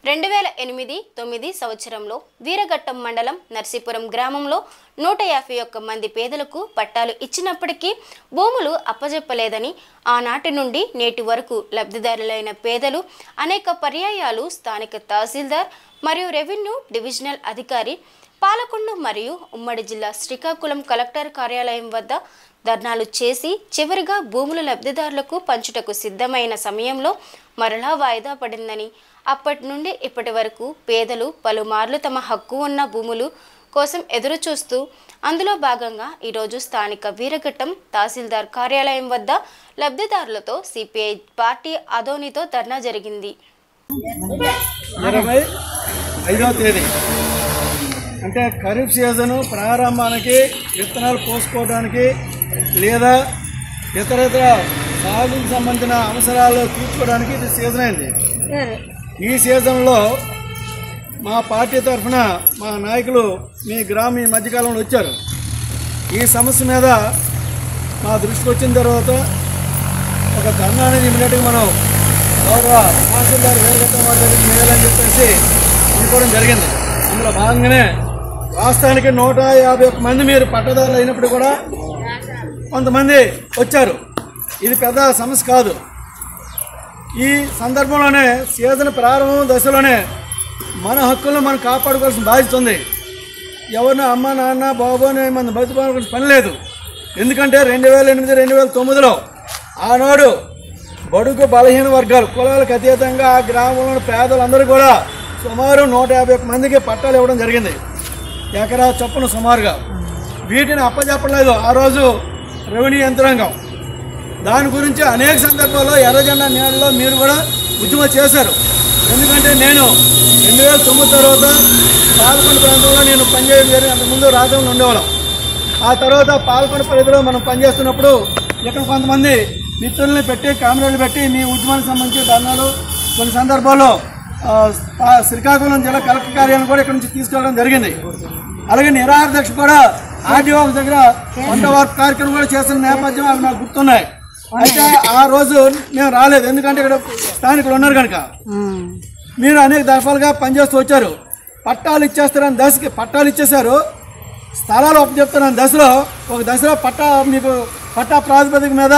2008-9 సంవత్సరంలో వీరఘట్టం మండలం నర్సీపురం గ్రామంలో 151 మంది పేదలకు పట్టాలు ఇచ్చినప్పటికీ భూములు అప్పజెప్పలేదని ఆనాటి నుండి నేటి వరకు లబ్ధిదారులైన పేదలు అనేక పర్యాయాలు స్థానిక తహసీల్దార్ మరియు రెవెన్యూ డివిజనల్ అధికారి పాలకొండ మరియు ఉమ్మడి జిల్లా శ్రీకాకుళం కలెక్టర్ కార్యాలయం వద్ద ధర్నాలు చేసి చివరిగా భూముల లబ్ధిదారులకు పంచుటకు సిద్ధమైన సమయంలో మరలా వాయిదా పడిందని అప్పటి నుండి ఇప్పటి వరకు పేదలు పలుమార్లు తమ హక్కు ఉన్న భూములు కోసం ఎదురు చూస్తూ అందులో భాగంగా ఈరోజు స్థానిక వీరఘట్టం తహసీల్దార్ కార్యాలయం వద్ద లబ్ధిదారులతో సిపిఐ పార్టీ ఆధ్వర్యంలో ధర్నా జరిగింది. 25వ తేదీ అంటే ఖరీఫ్ సీజను ప్రారంభానికి విత్తనాలు పోసుకోవడానికి లేదా ఇతర సాగుకు సంబంధించిన అవసరాలు తీర్చుకోవడానికి ఇది సీజన్ అయింది. ఈ సీజన్లో మా పార్టీ తరఫున మా నాయకులు మీ మధ్యకాలంలో వచ్చారు. ఈ సమస్య మీద మా దృష్టికి వచ్చిన తర్వాత ఒక ధర్నా అనేది ఇమీడియట్గా మనం గౌరవ తహసీల్దార్ వీరఘట్టం వారి దగ్గరికి చేయాలని చెప్పేసి అనుకోవడం జరిగింది. అందులో భాగంగానే రాష్ట్రానికి 151 మంది మీరు పట్టదారులు అయినప్పుడు కూడా కొంతమంది వచ్చారు. ఇది పెద్ద సమస్య కాదు. ఈ సందర్భంలోనే సీజన్ ప్రారంభం దశలోనే మన హక్కులను మనం కాపాడుకోవాల్సిన బాధ్యత ఉంది. ఎవరిని అమ్మ నాన్న బాబు అని మనం బతుకోవాల్సిన పని లేదు. ఎందుకంటే 2008-2009లో ఆనాడు బడుగు బలహీన వర్గాలు కులాలకు అతీతంగా ఆ గ్రామంలోని పేదలందరూ కూడా సుమారు 151 మందికి పట్టాలు ఇవ్వడం జరిగింది. ఎకరా చొప్పున సుమారుగా వీటిని అప్పచెప్పలేదు ఆ రోజు రెవెన్యూ యంత్రాంగం. దాని గురించి అనేక సందర్భాల్లో ఎర్రజెండా నీడలో మీరు కూడా ఉద్యమం చేశారు. ఎందుకంటే నేను 2009 తర్వాత పాలకొండ ప్రాంతంలో నేను పనిచేయడం జరిగింది. అంతకుముందు రాజంలో ఉండేవాళ్ళం. ఆ తర్వాత పాలకొండ పరిధిలో మనం పనిచేస్తున్నప్పుడు ఇక్కడ కొంతమంది మిత్రుల్ని పెట్టి కెమెరాలు పెట్టి మీ ఉద్యమానికి సంబంధించి ధర్నాలు కొన్ని సందర్భాల్లో శ్రీకాకుళం జిల్లా కలెక్టర్ కార్యాలయం కూడా ఇక్కడ నుంచి తీసుకెళ్ళడం జరిగింది. అలాగే నిరాహార దీక్ష కూడా ఆర్డీఓ దగ్గర వంట వార్పు కార్యక్రమం కూడా చేస్తున్న నేపథ్యం అవి నాకు గుర్తున్నాయి. అయితే ఆ రోజు మేము రాలేదు, ఎందుకంటే ఇక్కడ స్థానికులు ఉన్నారు కనుక. మీరు అనేక దఫాలుగా పనిచేస్తూ వచ్చారు. పట్టాలు ఇచ్చేస్తారని దశకి పట్టాలు ఇచ్చేశారు. స్థలాలు అప్పచెప్తారని దశలో ఒక దశలో మీకు పట్టా ప్రాతిపదిక మీద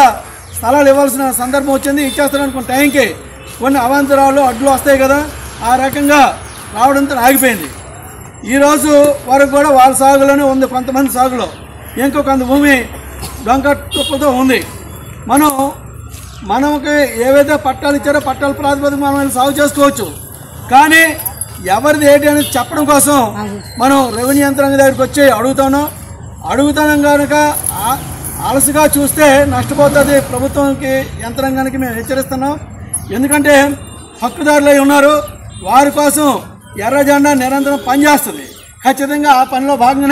స్థలాలు ఇవ్వాల్సిన సందర్భం వచ్చింది. ఇచ్చేస్తారనుకున్న టైంకి కొన్ని అవాంతరాలు అడ్డులు వస్తాయి కదా, ఆ రకంగా రావడంతో ఆగిపోయింది. ఈరోజు వరకు కూడా వాళ్ళ సాగులోనే ఉంది, కొంతమంది సాగులో ఇంకో కొంత భూమి డొంక తుప్పతో ఉంది. మనకి ఏవైతే పట్టాలు ఇచ్చారో పట్టాల ప్రాతిపదిక మనం సాగు చేసుకోవచ్చు. కానీ ఎవరిది ఏంటి అనేది చెప్పడం కోసం మనం రెవెన్యూ యంత్రాంగం దగ్గరికి వచ్చి అడుగుతున్నాం కనుక అలసిగా చూస్తే నష్టపోతుంది ప్రభుత్వానికి, యంత్రాంగానికి మేము హెచ్చరిస్తున్నాం. ఎందుకంటే హక్కుదారులై ఉన్నారు, వారి కోసం ఎర్ర జెండా నిరంతరం పనిచేస్తుంది. ఖచ్చితంగా ఆ పనిలో భాగంగానే